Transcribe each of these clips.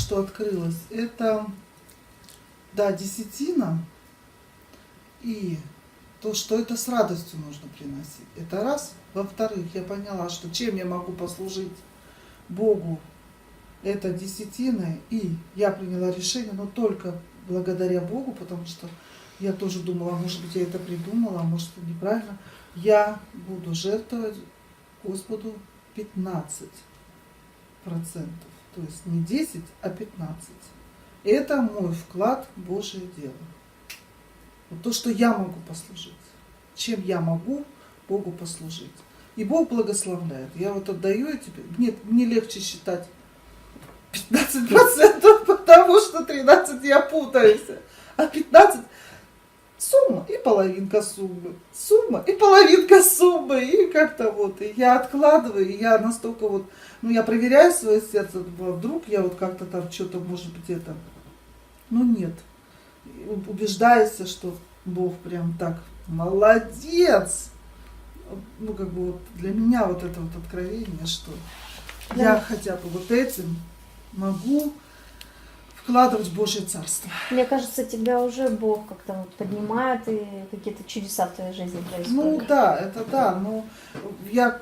что открылось, это, да, десятина и то, что это с радостью нужно приносить. Это раз. Во-вторых, я поняла, что чем я могу послужить Богу, это десятины, и я приняла решение, но только благодаря Богу, потому что я тоже думала, может быть, я это придумала, а может, это неправильно. Я буду жертвовать Господу 15%. То есть не 10, а 15. Это мой вклад в Божие дело. Вот то, что я могу послужить. Чем я могу Богу послужить. И Бог благословляет. Я вот отдаю эти... Мне легче считать 15%, потому что 13 я путаюсь. А 15 сумма и половинка суммы. Сумма и половинка суммы. И как-то вот. И я откладываю, и я настолько вот... Ну, я проверяю свое сердце, вдруг я вот как-то там что-то, может быть, это... Ну, нет. Убеждаюсь, что Бог прям так молодец. Ну, как бы вот для меня вот это вот откровение, что Да. я хотя бы вот этим могу вкладывать в Божье Царство. Мне кажется, тебя уже Бог как-то вот поднимает, и какие-то чудеса в твоей жизни происходят. Ну да, это да, но я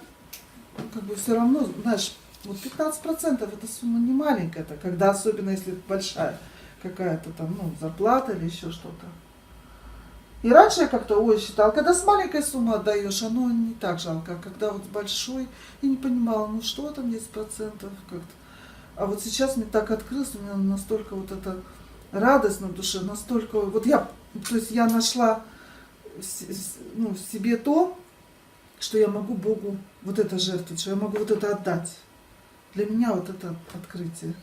как бы все равно, знаешь, вот 15% это сумма не маленькая, это когда, особенно если большая какая-то там, ну, зарплата или еще что-то. И раньше я как-то, считала, когда с маленькой суммы отдаешь, оно не так жалко, а когда вот с большой, я не понимала, ну что там 10% как-то. А вот сейчас мне так открылось, у меня настолько вот эта радость на душе, настолько, вот я, то есть я нашла в себе то, что я могу Богу вот это жертвовать, что я могу вот это отдать. Для меня вот это открытие.